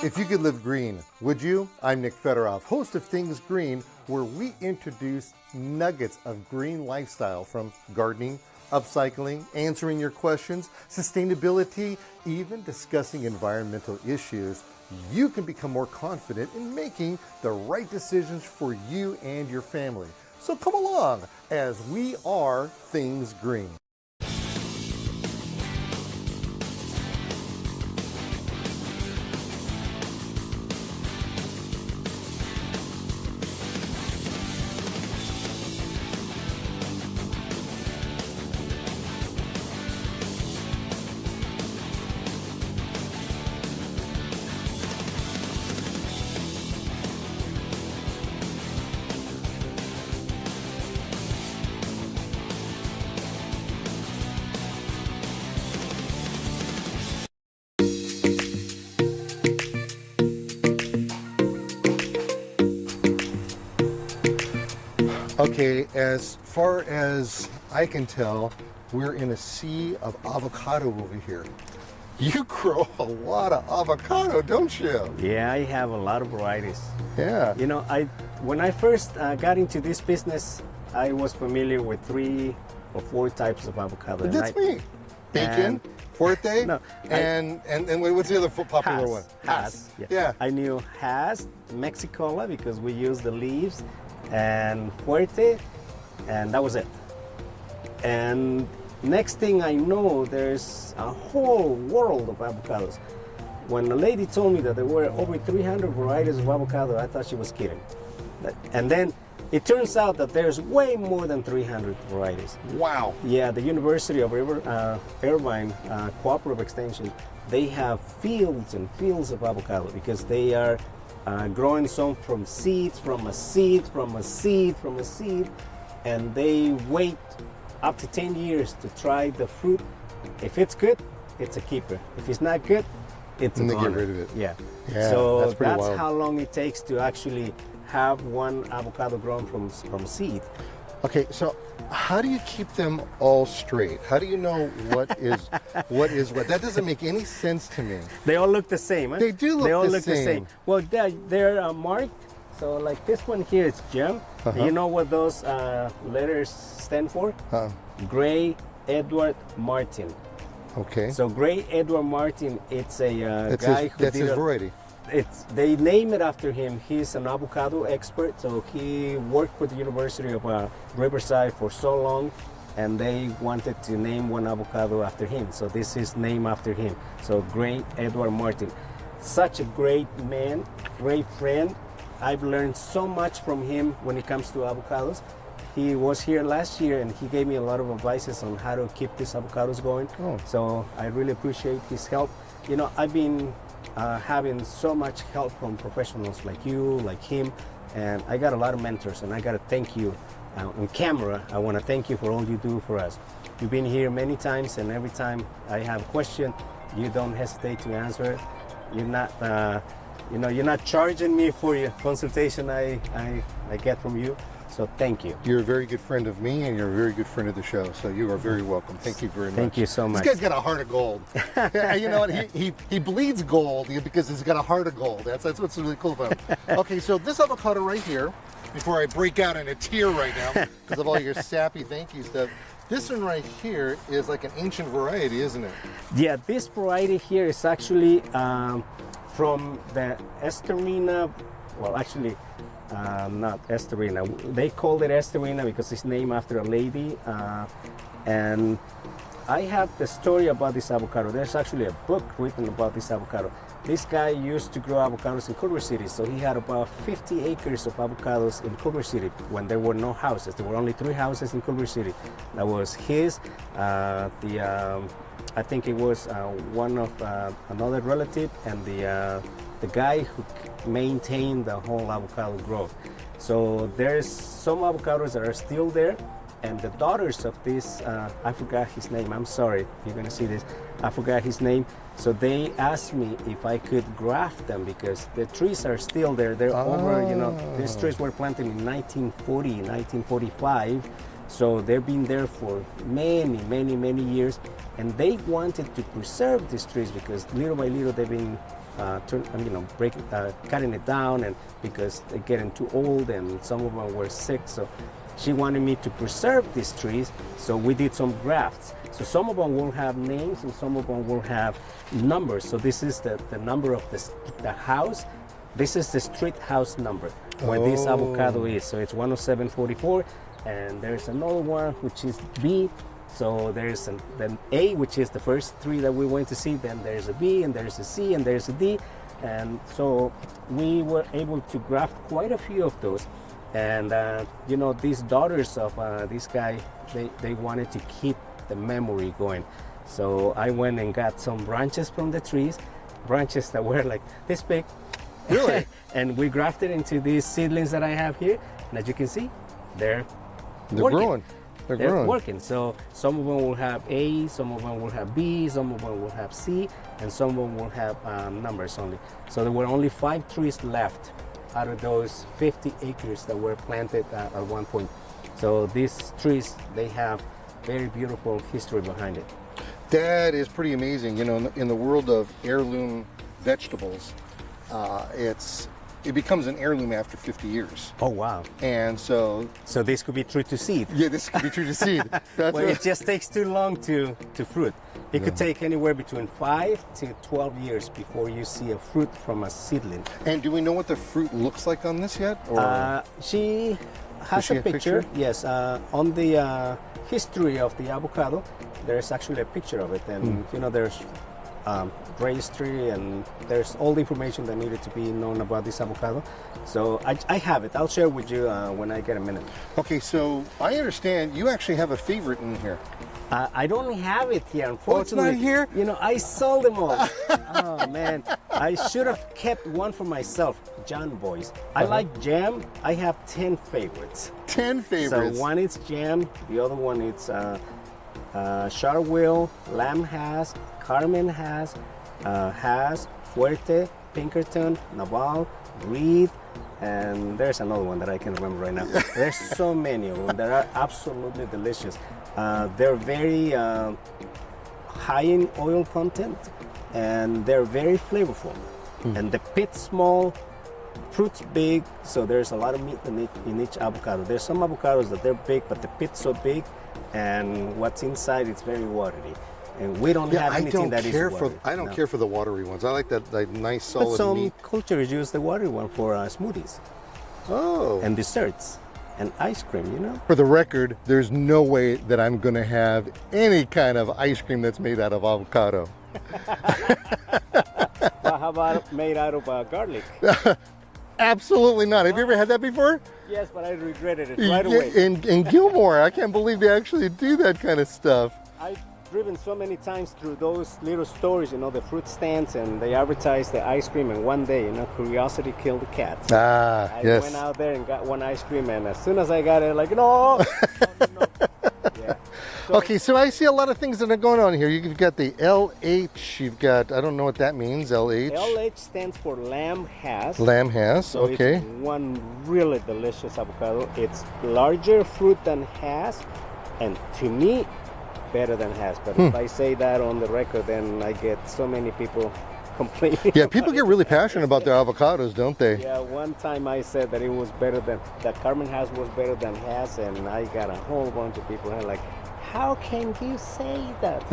If you could live green, would you? I'm Nick Fedorov, host of Things Green, where we introduce nuggets of green lifestyle from gardening, upcycling, answering your questions, sustainability, even discussing environmental issues. You can become more confident in making the right decisions for you and your family. So come along as we are Things Green. Okay, as far as I can tell, we're in a sea of avocado over here. You grow a lot of avocado, don't you? Yeah, I have a lot of varieties. Yeah. You know, when I first got into this business, I was familiar with 3 or 4 types of avocado. That's me. Bacon, Fuerte, no, and what's the other popular one? Hass. Yeah. I knew Hass, Mexicola, because we use the leaves, and Fuerte, and that was it. And next thing I know, there's a whole world of avocados. When a lady told me that there were over 300 varieties of avocado, I thought she was kidding. And then it turns out that there's way more than 300 varieties. Wow. Yeah, the University of Irvine Cooperative Extension, they have fields and fields of avocado because they are growing some from seeds, from a seed, from a seed, from a seed, and they wait up to 10 years to try the fruit. If it's good, it's a keeper. If it's not good, it's a goner. Get rid of it. Yeah. Yeah, so that's wild. how long it takes to actually have one avocado grown from seed. Okay, so how do you keep them all straight? How do you know what is what? That doesn't make any sense to me. They all look the same. Huh? They do look They all the look same. the same. Well, they're marked. So like this one here is gem. You know what those letters stand for? Gray Edward Martin. Okay. So Gray Edward Martin, it's a guy who that's his variety. They name it after him. He's an avocado expert. So he worked with the University of Riverside for so long, and they wanted to name one avocado after him. So this is named after him. So Gray Edward Martin. Such a great man, great friend. I've learned so much from him when it comes to avocados. He was here last year and he gave me a lot of advices on how to keep these avocados going. So I really appreciate his help. You know, I've been having so much help from professionals like you, like him, and I got a lot of mentors, and I got to thank you on camera. I want to thank you for all you do for us. You've been here many times, and every time I have a question, you don't hesitate to answer it. You're not, you're not charging me for your consultation I get from you. So thank you. You're a very good friend of me, and you're a very good friend of the show. So you are very welcome. Thank you very much. Thank you so much. This guy's got a heart of gold. You know what? He bleeds gold because he's got a heart of gold. That's what's really cool about him. Okay, so this avocado right here, before I break out in a tear right now because of all your sappy thank you stuff, this one right here is like an ancient variety, isn't it? Yeah, this variety here is actually from the Esterina. Well, actually, not Esterina. They called it Esterina because it's named after a lady. And I have the story about this avocado. There's actually a book written about this avocado. This guy used to grow avocados in Culver City, so he had about 50 acres of avocados in Culver City when there were no houses. There were only 3 houses in Culver City. That was his, I think it was one of another relative, and the guy who maintained the whole avocado growth. So there's some avocados that are still there, and the daughters of this, I forgot his name, I'm sorry, you're gonna see this, I forgot his name. So they asked me if I could graft them because the trees are still there. They're over, these trees were planted in 1940, 1945. So they've been there for many years, and they wanted to preserve these trees because little by little they've been cutting it down, and because they're getting too old and some of them were sick. So she wanted me to preserve these trees. So we did some grafts. So some of them will have names and some of them will have numbers. So this is the number of the house. This is the street house number where this avocado is. So it's 10744, and there's another one which is B. So there's then A, which is the first three that we went to see. Then there's a B, and there's a C, and there's a D. And so we were able to graft quite a few of those. And these daughters of this guy, they wanted to keep the memory going. So I went and got some branches from the trees, branches that were like this big. Really? And we grafted into these seedlings that I have here. And as you can see, they're growing. They're growing. working. So some of them will have A, some of them will have B, some of them will have C, and some of them will have numbers only. So there were only 5 trees left out of those 50 acres that were planted at one point. So these trees, they have very beautiful history behind it. That is pretty amazing. In the world of heirloom vegetables, it becomes an heirloom after 50 years. Oh, wow. And so this could be true to seed. Yeah, this could be true to seed. That's Well, it just takes too long to fruit. It could take anywhere between 5 to 12 years before you see a fruit from a seedling. And do we know what the fruit looks like on this yet? Or? She has she a have picture. picture? Yes, on the history of the avocado, there's actually a picture of it, and there's raised tree, and there's all the information that needed to be known about this avocado. So I have it. I'll share with you when I get a minute. Okay, so I understand you actually have a favorite in here. I don't have it here, Oh, it's unfortunately. not here? I sold them all. Oh, man. I should have kept one for myself. John Boy's. I like jam. I have 10 favorites. 10 favorites. So one is jam. The other one is Charwell, Lamb has, Carmen has Fuerte, Pinkerton, Naval, Reed, and there's another one that I can't remember right now. There's so many of them that are absolutely delicious. They're very high in oil content, and they're very flavorful. And the pit's small, fruit's big, so there's a lot of meat in each avocado. There's some avocados that they're big, but the pit's so big, and what's inside is very watery. And we don't have anything that is watery. I don't care for the watery ones. I like that nice solid But some meat. cultures use the watery one for smoothies Oh. and desserts and ice cream, For the record, there's no way that I'm going to have any kind of ice cream that's made out of avocado. Well, how about made out of garlic? Absolutely not. Have you ever had that before? Yes, but I regretted it right away. In Gilmore, I can't believe they actually do that kind of stuff. I've driven so many times through those little stores, the fruit stands, and they advertise the ice cream, and one day, curiosity killed the cat. Ah, I yes. went out there and got one ice cream, and as soon as I got it, no. Yeah. So, Okay, so I see a lot of things that are going on here. You've got the LH, you've got, I don't know what that means, LH. LH stands for Lamb Has. Lamb has, So okay. it's one really delicious avocado. It's larger fruit than Has, and to me, better than Has. But if I say that on the record, then I get so many people complaining. Yeah, people get really passionate about their avocados, don't they? Yeah, one time I said that it was better than, that Carmen Has was better than Has, and I got a whole bunch of people like, how can you say that?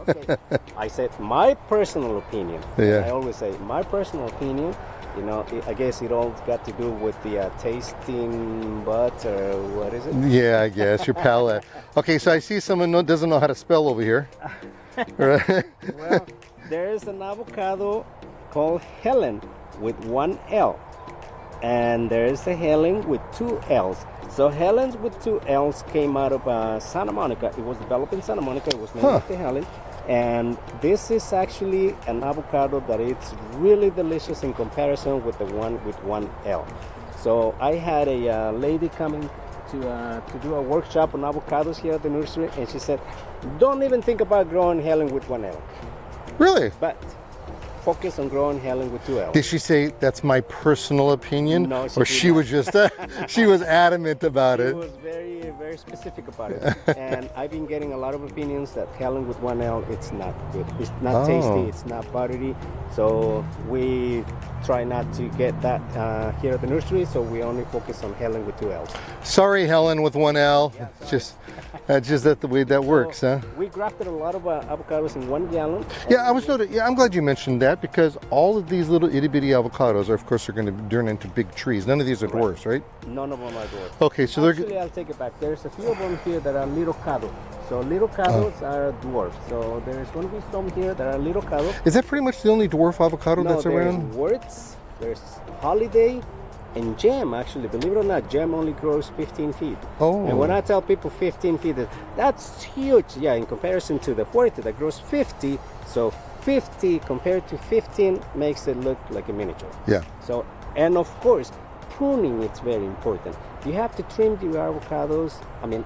Okay. I said my personal opinion. Yeah. I always say my personal opinion. I guess it all got to do with the tasting buds, or what is it? Yeah, I guess, your palate. Okay, so I see someone doesn't know how to spell over here. Right? Well, there is an avocado called Helen with one L. And there is a Helen with 2 L's. So Helen's with 2 L's came out of Santa Monica. It was developed in Santa Monica. It was named after Helen. And this is actually an avocado that it's really delicious in comparison with the one with 1 L. So I had a lady coming to do a workshop on avocados here at the nursery, and she said, don't even think about growing Helen with 1 L. Really? But focus on growing Helen with 2 L's. Did she say that's my personal opinion? No, or did she not. was just she was adamant about She it. was very, very specific about it. And I've been getting a lot of opinions that Helen with 1 L, it's not good. It's not tasty, it's not buttery. So we try not to get that here at the nursery, so we only focus on Helen with 2 L's. Sorry, Helen with 1 L. Yeah, It's just that the way that works, huh? We grafted a lot of avocados in 1 gallon. Yeah, I was noting. Yeah, I'm glad you mentioned that because all of these little itty bitty avocados are, of course, are going to turn into big trees. None of these are dwarfs, right? None of them are dwarfs. Okay, so Actually, I'll take it back. There's a few of them here that are little cado. So little cados are dwarfs. So there's going to be some here that are little cado. is that pretty much the only dwarf avocado that's around? There's Words, there's Holiday, and Gem. Actually, believe it or not, Gem only grows 15 feet. Oh. And when I tell people 15 feet, that's huge. Yeah, in comparison to the Fuerte that grows 50. So 50 compared to 15 makes it look like a miniature. Yeah. So, and of course, pruning is very important. You have to trim your avocados,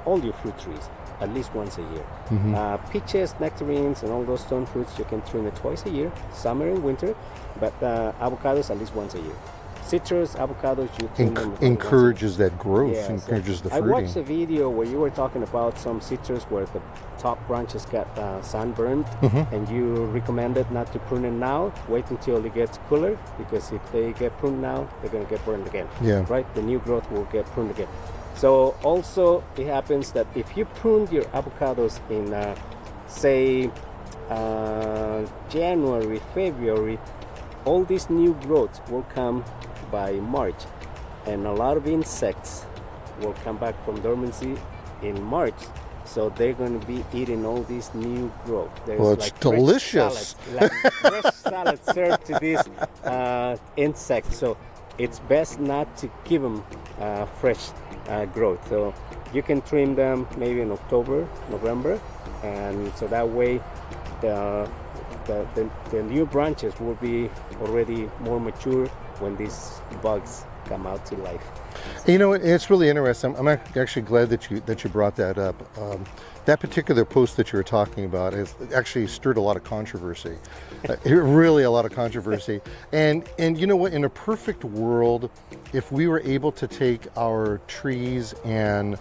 all your fruit trees, at least once a year. Peaches, nectarines, and all those stone fruits, you can trim it twice a year, summer and winter, but avocados at least once a year. Citrus, avocados, you trim them Encourages that growth, Yeah, encourages the I watched a fruiting. video where you were talking about some citrus where the top branches got sunburned, and you recommended not to prune it now. Wait until it gets cooler, because if they get pruned now, they're going to get burned again. Yeah. Right? The new growth will get pruned again. So also it happens that if you prune your avocados in, say, January, February, all these new growths will come by March, and a lot of insects will come back from dormancy in March, so they're going to be eating all these new growth. There's Well, it's fresh delicious. salad, like fresh salad served to these insects, so it's best not to give them fresh growth. So you can trim them maybe in October, November, and so that way the new branches will be already more mature when these bugs come out to life. You know, it's really interesting. I'm actually glad that you brought that up. That particular post that you were talking about has actually stirred a lot of controversy. Really a lot of controversy. And you know what? In a perfect world, if we were able to take our trees and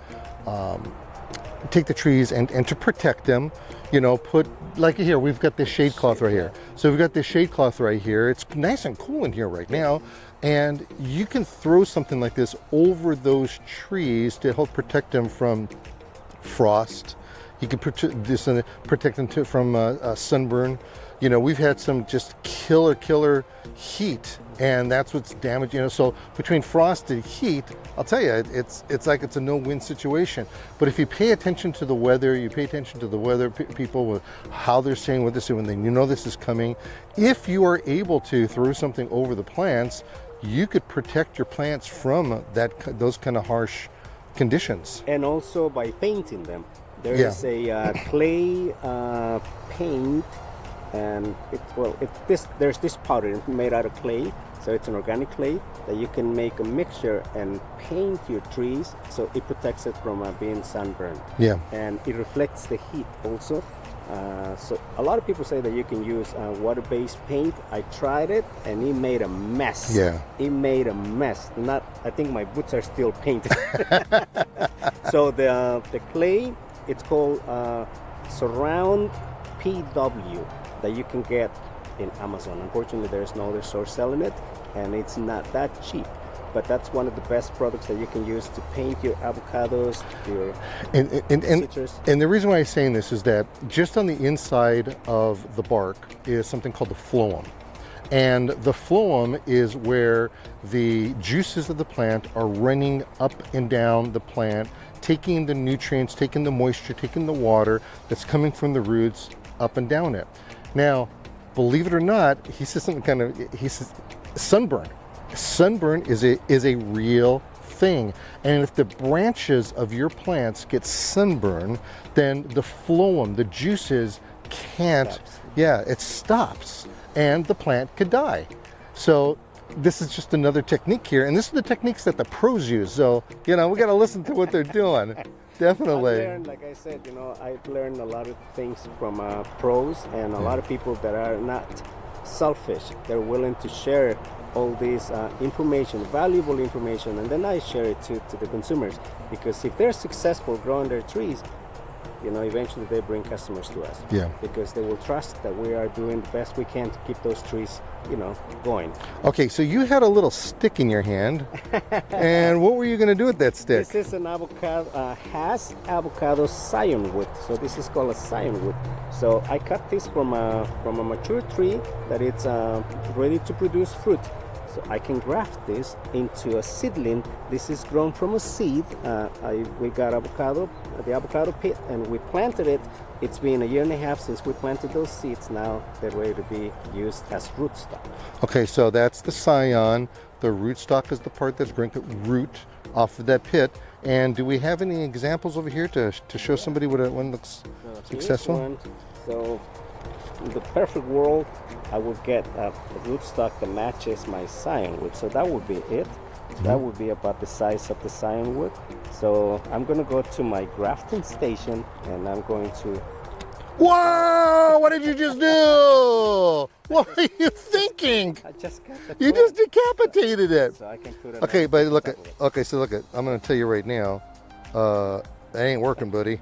take the trees and to protect them, you know, put, like here, we've got this shade cloth right here. So we've got this shade cloth right here. It's nice and cool in here right now. And you can throw something like this over those trees to help protect them from frost. You can protect them from sunburn. You know, we've had some just killer heat, and that's what's damaged. You know, so between frost and heat, I'll tell you, it's like it's a no-win situation. But if you pay attention to the weather, you pay attention to the weather people with how they're saying what they're saying, when you know this is coming. If you are able to throw something over the plants, you could protect your plants from those kind of harsh conditions. And also by painting them. There is a clay paint, and there's this powder made out of clay, so it's an organic clay that you can make a mixture and paint your trees, so it protects it from being sunburned. Yeah. And it reflects the heat also. So a lot of people say that you can use water-based paint. I tried it, and it made a mess. Yeah. It made a mess. I think my boots are still painted. So the clay, it's called Surround PW, that you can get in Amazon. Unfortunately, there's no other source selling it, and it's not that cheap. But that's one of the best products that you can use to paint your avocados, your citrus. And the reason why I'm saying this is that just on the inside of the bark is something called the phloem. And the phloem is where the juices of the plant are running up and down the plant, taking the nutrients, taking the moisture, taking the water that's coming from the roots up and down it. Now, believe it or not, he says sunburn. Sunburn is a real thing, and if the branches of your plants get sunburned, then the phloem, the juices can't. It stops, and the plant could die. So this is just another technique here, and this is the techniques that the pros use. So you know, we got to listen to what they're doing. Definitely. Like I said, I've learned a lot of things from pros and a lot of people that are not selfish. They're willing to share all this information, valuable information, and then I share it to the consumers. Because if they're successful growing their trees, you know, eventually they bring customers to us. Yeah. Because they will trust that we are doing the best we can to keep those trees, you know, going. Okay, so you had a little stick in your hand, and what were you going to do with that stick? This is an avocado, has avocado scion wood. So this is called a scion wood. So I cut this from a mature tree that it's ready to produce fruit. So I can graft this into a seedling. This is grown from a seed. We got the avocado pit, and we planted it. It's been a year and a half since we planted those seeds. Now they're ready to be used as rootstock. Okay, so that's the scion. The rootstock is the part that's going to root off of that pit. And do we have any examples over here to show somebody what one looks successful? One. So in the perfect world, I would get a rootstock that matches my scion wood. So that would be it. That would be about the size of the scion wood. So I'm going to go to my grafting station, and I'm going to... Whoa! What did you just do? What are you thinking? I just got the You just decapitated it. So I can put it Okay, on but look top at. of it. Okay, so look at. I'm going to tell you right now. That ain't working, buddy.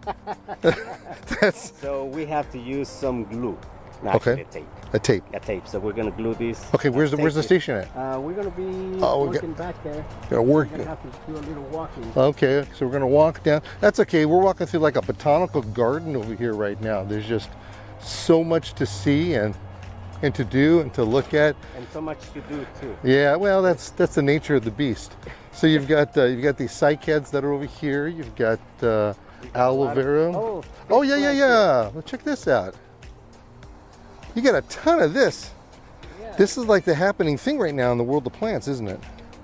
That's So we have to use some glue. No, Okay. actually a tape. a tape. A tape. So we're gonna glue this. Okay, where's the station at? We're gonna be Oh, working back there. Gonna We're work. gonna have to do a little walking. Okay, so we're gonna walk down. That's okay. We're walking through like a botanical garden over here right now. There's just so much to see and to do and to look at. And so much to do too. Yeah, well, that's the nature of the beast. So you've got these cycads that are over here. You've got aloe vera. Oh yeah, yeah, yeah. Well, check this out. You got a ton of this. Yeah. This is like the happening thing right now in the world of plants, isn't it?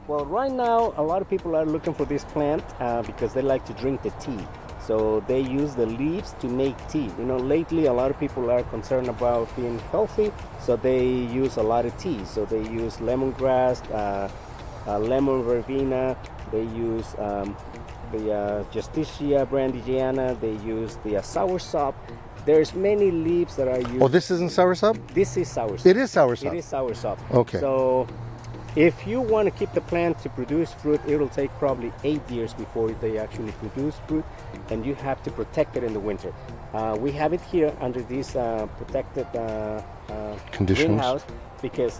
Well, right now a lot of people are looking for this plant because they like to drink the tea. So they use the leaves to make tea. You know, lately a lot of people are concerned about being healthy, so they use a lot of tea. So they use lemongrass, lemon verbena. They use the Justicia brandigiana. They use the soursop. There's many leaves that are used. Oh, this isn't soursop? This is soursop. It is soursop. It is soursop. Okay. So if you want to keep the plant to produce fruit, it will take probably 8 years before they actually produce fruit, and you have to protect it in the winter. We have it here under this protected Conditions. greenhouse because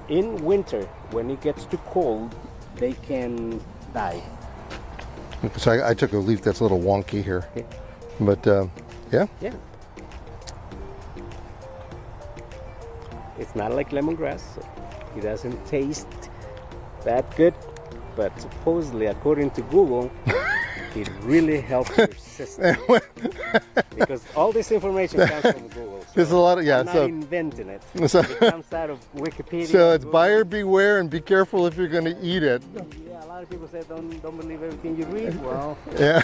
in winter, when it gets too cold, they can die. So I took a leaf that's a little wonky here. Yeah. But yeah. Yeah. It's not like lemongrass. So it doesn't taste that good, but supposedly, according to Google, it really helps your system. Because all this information comes from Google. So There's a lot of I'm not inventing it. So- It comes out of Wikipedia. So it's Google. buyer beware and be careful if you're going to eat it. Yeah, a lot of people say don't believe everything you read. Well, Yeah.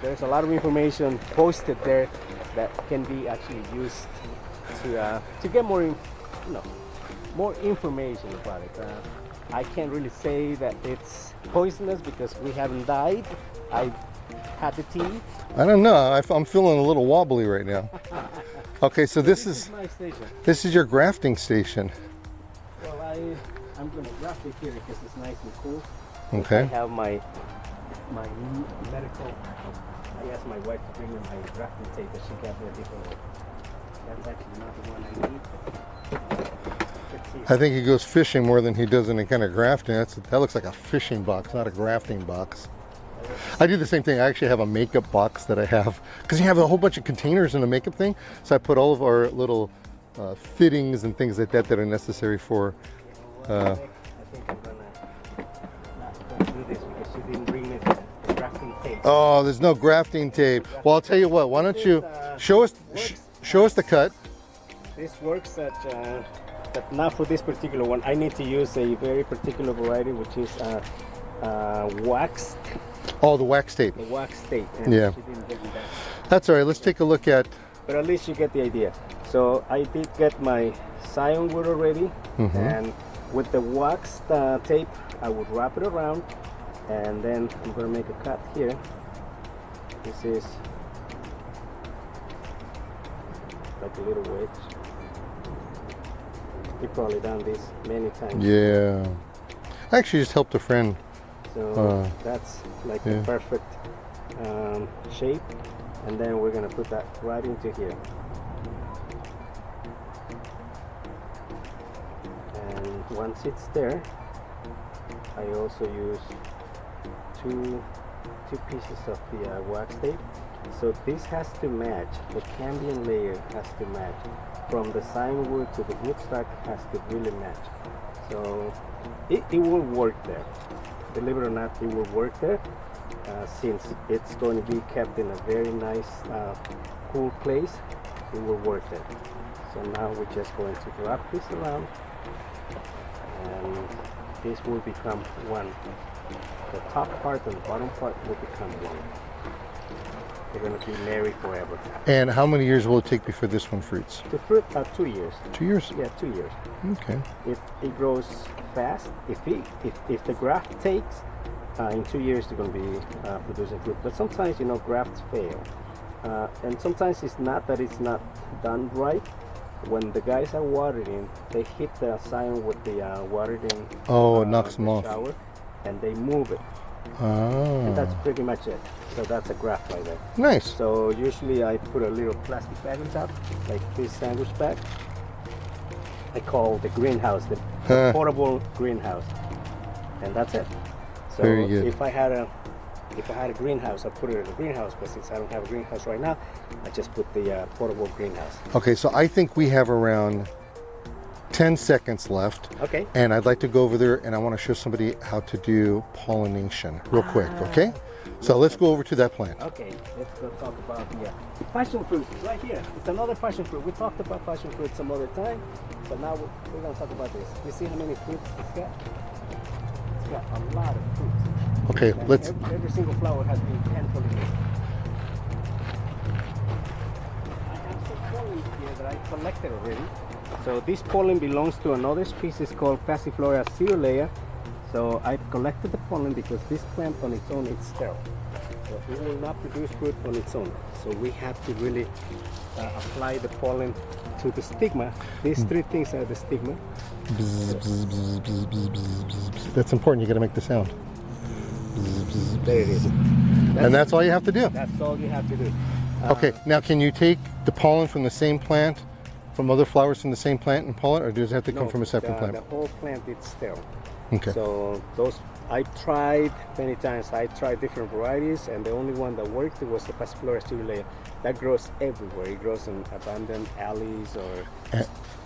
there's a lot of information posted there that can be actually used to get more, more information about it. I can't really say that it's poisonous because we haven't died. I had the tea. I don't know. I'm feeling a little wobbly right now. Okay, so this is my station. this is your grafting station. Well, I'm going to graft it here because it's nice and cool. Okay. I have my medical. I asked my wife to bring me my grafting tape, but she got me a different one. That's actually not the one I need. Let's see. I think he goes fishing more than he does any kind of grafting. That looks like a fishing box, not a grafting box. I do the same thing. I actually have a makeup box that I have because you have a whole bunch of containers in the makeup thing. So I put all of our little fittings and things like that that are necessary for. I think I'm gonna not do this because she didn't bring me the grafting tape. Oh, there's no grafting tape. Well, I'll tell you what. Why don't you show us the cut? This works but not for this particular one. I need to use a very particular variety, which is waxed. Oh, the wax tape. The wax tape. And Yeah. she didn't give me that. That's all right. Let's take a look at. But at least you get the idea. So I did get my scion wood already, and with the waxed tape, I would wrap it around, and then I'm going to make a cut here. This is like a little wedge. He probably done this many times. Yeah. I actually just helped a friend. So that's like the perfect shape. And then we're gonna put that right into here. And once it's there, I also use two pieces of the wax tape. So this has to match, the cambium layer has to match. From the sign wood to the rootstock has to really match. So it will work there. Believe it or not, it will work there since it's going to be kept in a very nice cool place. It will work there. So now we're just going to wrap this around and this will become one. The top part and the bottom part will become one. They're going to be married forever. And how many years will it take before this one fruits? The fruit, 2 years. 2 years? Yeah, 2 years. Okay. If it grows fast, if the graft takes, in 2 years they're going to be producing fruit. But sometimes, you know, grafts fail. And sometimes it's not that it's not done right. When the guys are watering, they hit the sign with the watering. Oh, it knocks them off. Shower, and they move it. Oh. And that's pretty much it. So that's a graft right there. Nice. So usually I put a little plastic bag on top, like this sandwich bag. I call the greenhouse, the portable greenhouse, and that's it. So Very good. if I had a greenhouse, I'd put it in a greenhouse. But since I don't have a greenhouse right now, I just put the portable greenhouse. Okay, so I think we have around 10 seconds left. Okay. And I'd like to go over there and I want to show somebody how to do pollination real quick, okay? So let's go over to that plant. Okay, let's go talk about the passion fruit right here. It's another passion fruit. We talked about passion fruit some other time, but now we're going to talk about this. You see how many fruits it's got? It's got a lot of fruits. Okay, And let's... Every single flower has been hand-pollinated. I have some pollen here that I collected already. So this pollen belongs to another species called Passiflora cerulea. So I collected the pollen because this plant on its own is sterile. So it will not produce fruit on its own. So we have to really apply the pollen to the stigma. These three things are the stigma. That's important, you got to make the sound. There it is. And that's all you have to do. That's all you have to do. Okay, now can you take the pollen from the same plant, from other flowers from the same plant and pollen, or does it have to come from a separate plant? The whole plant is sterile. Okay. So those, I tried many times. I tried different varieties, and the only one that worked was the Passiflora cerulea. That grows everywhere. It grows in abandoned alleys or.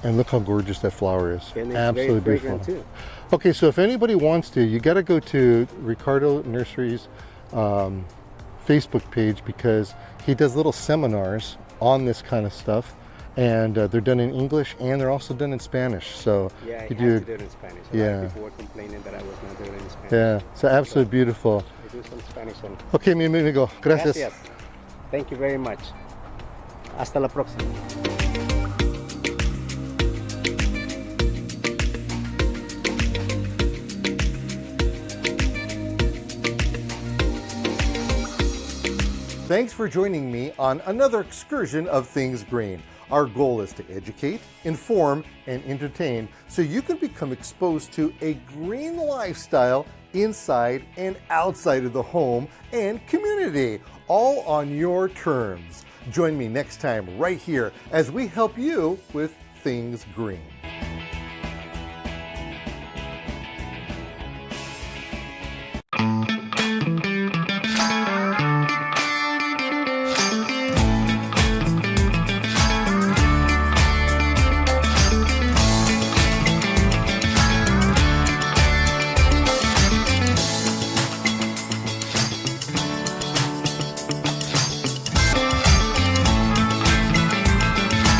And look how gorgeous that flower is. And it's absolutely very beautiful. fragrant too. Okay, so if anybody wants to, you got to go to Ricardo Nursery's Facebook page because he does little seminars on this kind of stuff. And they're done in English and they're also done in Spanish. So yeah, I you had do to do it in Spanish. A lot Yeah. of people were complaining that I was not doing it in Spanish. Yeah, so absolutely beautiful. I do some Spanish one. Okay, mi amigo, gracias. Gracias. Thank you very much. Hasta la próxima. Thanks for joining me on another excursion of Things Green. Our goal is to educate, inform, and entertain so you can become exposed to a green lifestyle inside and outside of the home and community, all on your terms. Join me next time right here as we help you with Things Green.